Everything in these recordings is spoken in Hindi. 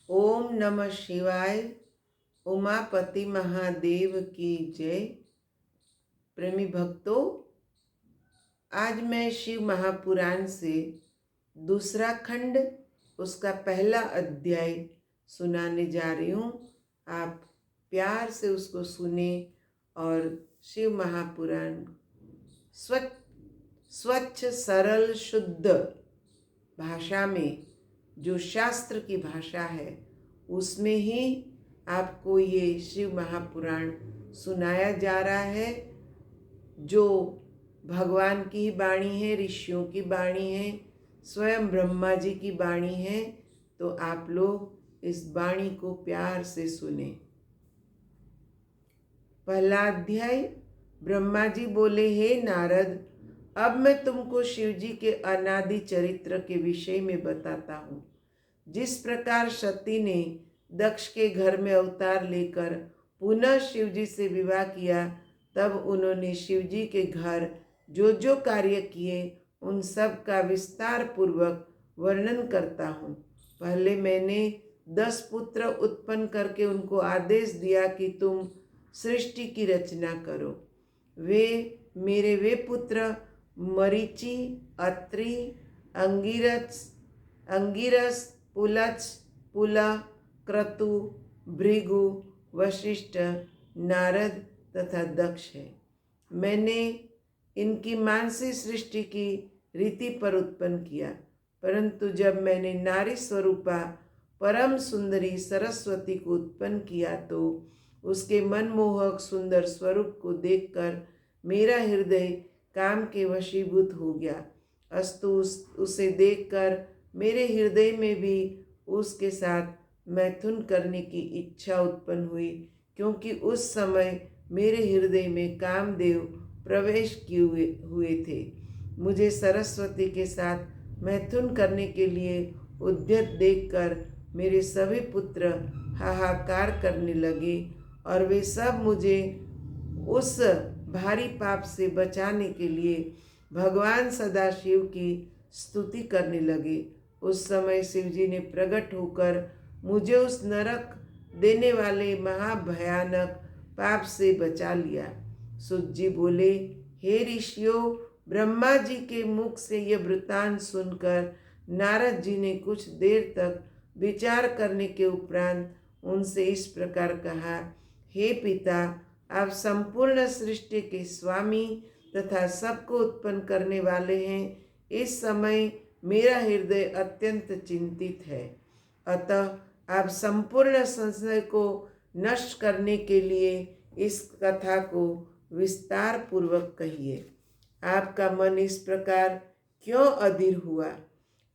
ओम नमः शिवाय। उमापति महादेव की जय। प्रेमी भक्तों, आज मैं शिव महापुराण से दूसरा खंड, उसका पहला अध्याय सुनाने जा रही हूँ। आप प्यार से उसको सुने और शिव महापुराण स्वच्छ स्वच्छ सरल शुद्ध भाषा में, जो शास्त्र की भाषा है, उसमें ही आपको ये शिव महापुराण सुनाया जा रहा है, जो भगवान की वाणी है, ऋषियों की वाणी है, स्वयं ब्रह्मा जी की वाणी है। तो आप लोग इस वाणी को प्यार से सुने। पहला अध्याय। ब्रह्मा जी बोले, हे नारद, अब मैं तुमको शिव जी के अनादि चरित्र के विषय में बताता हूँ। जिस प्रकार सती ने दक्ष के घर में अवतार लेकर पुनः शिव जी से विवाह किया, तब उन्होंने शिव जी के घर जो जो कार्य किए उन सब का विस्तार पूर्वक वर्णन करता हूँ। पहले मैंने 10 पुत्र उत्पन्न करके उनको आदेश दिया कि तुम सृष्टि की रचना करो। वे पुत्र मरीचि, अत्रि, अंगिरस, पुलच, पुला, क्रतु, भृगु, वशिष्ठ, नारद तथा दक्ष है। मैंने इनकी मानसी सृष्टि की रीति पर उत्पन्न किया, परंतु जब मैंने नारी स्वरूपा परम सुंदरी सरस्वती को उत्पन्न किया तो उसके मनमोहक सुंदर स्वरूप को देखकर मेरा हृदय काम के वशीभूत हो गया। अस्तु उसे देखकर मेरे हृदय में भी उसके साथ मैथुन करने की इच्छा उत्पन्न हुई, क्योंकि उस समय मेरे हृदय में कामदेव प्रवेश किए हुए थे। मुझे सरस्वती के साथ मैथुन करने के लिए उद्यत देखकर मेरे सभी पुत्र हाहाकार करने लगे और वे सब मुझे उस भारी पाप से बचाने के लिए भगवान सदाशिव की स्तुति करने लगे। उस समय शिव जी ने प्रकट होकर मुझे उस नरक देने वाले महाभयानक पाप से बचा लिया। सुत जी बोले, हे ऋषियों, ब्रह्मा जी के मुख से यह वृत्तांत सुनकर नारद जी ने कुछ देर तक विचार करने के उपरांत उनसे इस प्रकार कहा, हे पिता, आप संपूर्ण सृष्टि के स्वामी तथा सबको उत्पन्न करने वाले हैं। इस समय मेरा हृदय अत्यंत चिंतित है, अतः आप संपूर्ण संशय को नष्ट करने के लिए इस कथा को विस्तार पूर्वक कहिए। आपका मन इस प्रकार क्यों अधीर हुआ?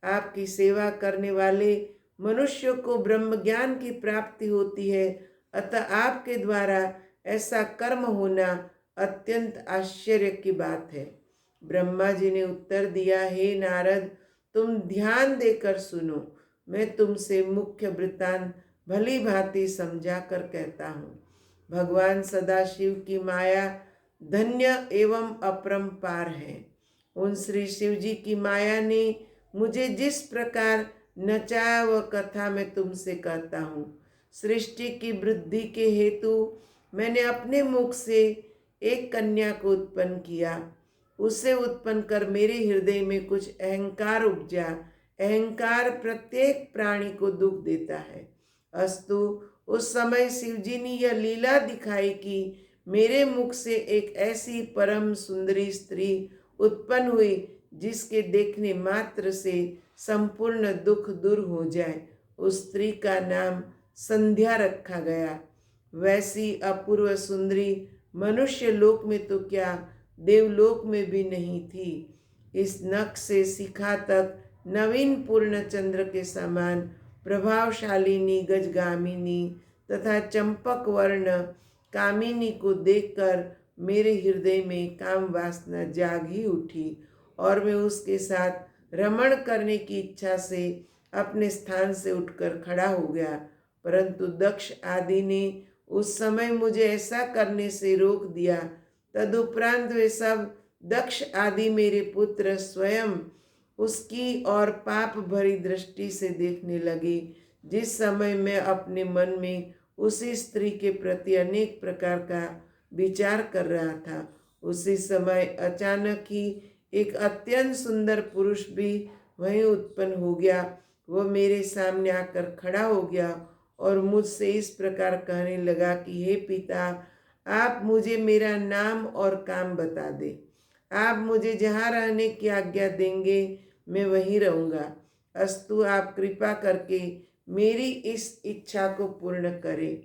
आपकी सेवा करने वाले मनुष्यों को ब्रह्म ज्ञान की प्राप्ति होती है, अतः आपके द्वारा ऐसा कर्म होना अत्यंत आश्चर्य की बात है। ब्रह्मा जी ने उत्तर दिया, हे नारद, तुम ध्यान देकर सुनो। मैं तुमसे मुख्य वृत्तांत भली भांति समझा कर कहता हूँ। भगवान सदाशिव की माया धन्य एवं अपरंपार है। उन श्री शिव जी की माया ने मुझे जिस प्रकार नचाया वह कथा मैं तुमसे कहता हूँ। सृष्टि की वृद्धि के हेतु मैंने अपने मुख से एक कन्या को उत्पन्न किया। उसे उत्पन्न कर मेरे हृदय में कुछ अहंकार उपजा। अहंकार प्रत्येक प्राणी को दुख देता है। अस्तु उस समय शिव जी ने यह लीला दिखाई कि मेरे मुख से एक ऐसी परम सुंदरी स्त्री उत्पन्न हुई जिसके देखने मात्र से संपूर्ण दुख दूर हो जाए। उस स्त्री का नाम संध्या रखा गया। वैसी अपूर्व सुंदरी मनुष्य लोक में तो क्या, देवलोक में भी नहीं थी। इस नख से शिखा तक नवीन पूर्ण चंद्र के समान प्रभावशालिनी गजगामिनी तथा चंपक वर्ण कामिनी को देखकर मेरे हृदय में काम वासना जाग ही उठी और मैं उसके साथ रमण करने की इच्छा से अपने स्थान से उठकर खड़ा हो गया। परंतु दक्ष आदि ने उस समय मुझे ऐसा करने से रोक दिया। तदुपरांत वे सब दक्ष आदि मेरे पुत्र स्वयं उसकी और पाप भरी दृष्टि से देखने लगे, जिस समय मैं अपने मन में उसी स्त्री के प्रति अनेक प्रकार का विचार कर रहा था, उसी समय अचानक ही एक अत्यंत सुंदर पुरुष भी वहीं उत्पन्न हो गया। वह मेरे सामने आकर खड़ा हो गया और मुझसे इस प्रकार कहने लगा कि हे पिता, आप मुझे मेरा नाम और काम बता दें। आप मुझे जहाँ रहने की आज्ञा देंगे मैं वहीं रहूँगा। अस्तु, आप कृपा करके मेरी इस इच्छा को पूर्ण करें।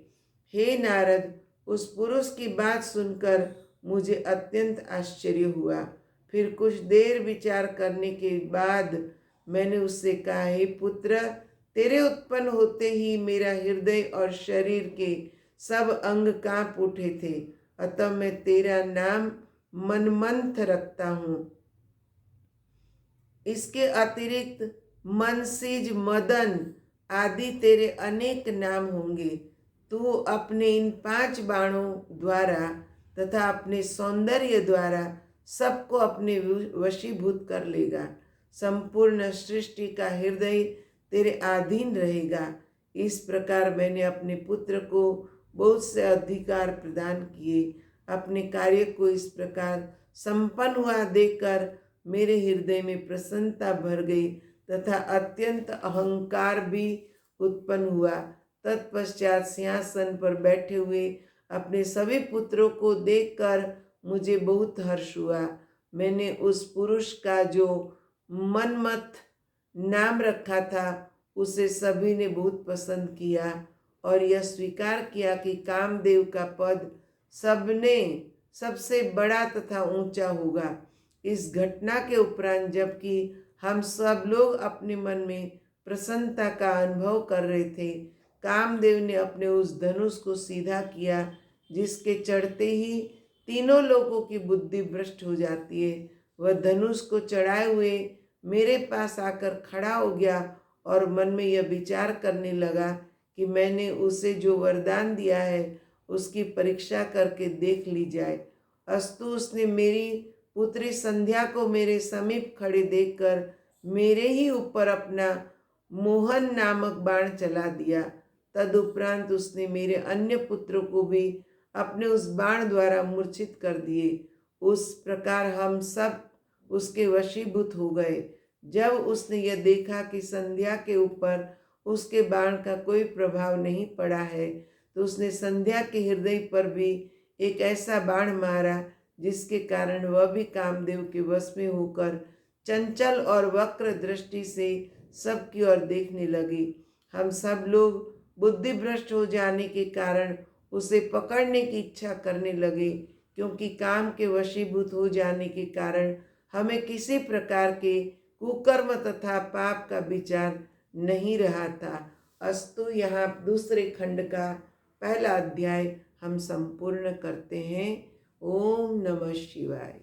हे नारद, उस पुरुष की बात सुनकर मुझे अत्यंत आश्चर्य हुआ। फिर कुछ देर विचार करने के बाद मैंने उससे कहा, हे पुत्र, तेरे उत्पन्न होते ही मेरा हृदय और शरीर के सब अंग कांप उठे थे, अतः मैं तेरा नाम मनमंथ रखता हूँ। इसके अतिरिक्त मनसिज, मदन आदि तेरे अनेक नाम होंगे। तू अपने इन 5 बाणों द्वारा तथा अपने सौंदर्य द्वारा सबको अपने वशीभूत कर लेगा। संपूर्ण सृष्टि का हृदय तेरे अधीन रहेगा। इस प्रकार मैंने अपने पुत्र को बहुत से अधिकार प्रदान किए। अपने कार्य को इस प्रकार संपन्न हुआ देखकर मेरे हृदय में प्रसन्नता भर गई तथा अत्यंत अहंकार भी उत्पन्न हुआ। तत्पश्चात सिंहासन पर बैठे हुए अपने सभी पुत्रों को देखकर मुझे बहुत हर्ष हुआ। मैंने उस पुरुष का जो मनमथ नाम रखा था उसे सभी ने बहुत पसंद किया और यह स्वीकार किया कि कामदेव का पद सबने सबसे बड़ा तथा ऊंचा होगा। इस घटना के उपरांत जबकि हम सब लोग अपने मन में प्रसन्नता का अनुभव कर रहे थे, कामदेव ने अपने उस धनुष को सीधा किया जिसके चढ़ते ही तीनों लोगों की बुद्धि भ्रष्ट हो जाती है। वह धनुष को चढ़ाए हुए मेरे पास आकर खड़ा हो गया और मन में यह विचार करने लगा कि मैंने उसे जो वरदान दिया है उसकी परीक्षा करके देख ली जाए। अस्तु, उसने मेरी पुत्री संध्या को मेरे समीप खड़े देखकर मेरे ही ऊपर अपना मोहन नामक बाण चला दिया। तदुपरांत उसने मेरे अन्य पुत्रों को भी अपने उस बाण द्वारा मूर्छित कर दिए। उस प्रकार हम सब उसके वशीभूत हो गए। जब उसने यह देखा कि संध्या के ऊपर उसके बाण का कोई प्रभाव नहीं पड़ा है, तो उसने संध्या के हृदय पर भी एक ऐसा बाण मारा जिसके कारण वह भी कामदेव के वश में होकर चंचल और वक्र दृष्टि से सबकी ओर देखने लगी। हम सब लोग बुद्धिभ्रष्ट हो जाने के कारण उसे पकड़ने की इच्छा करने लगे, क्योंकि काम के वशीभूत हो जाने के कारण हमें किसी प्रकार के कुकर्म तथा पाप का विचार नहीं रहा था। अस्तु, यहाँ दूसरे खंड का पहला अध्याय हम संपूर्ण करते हैं। ओम नमः शिवाय।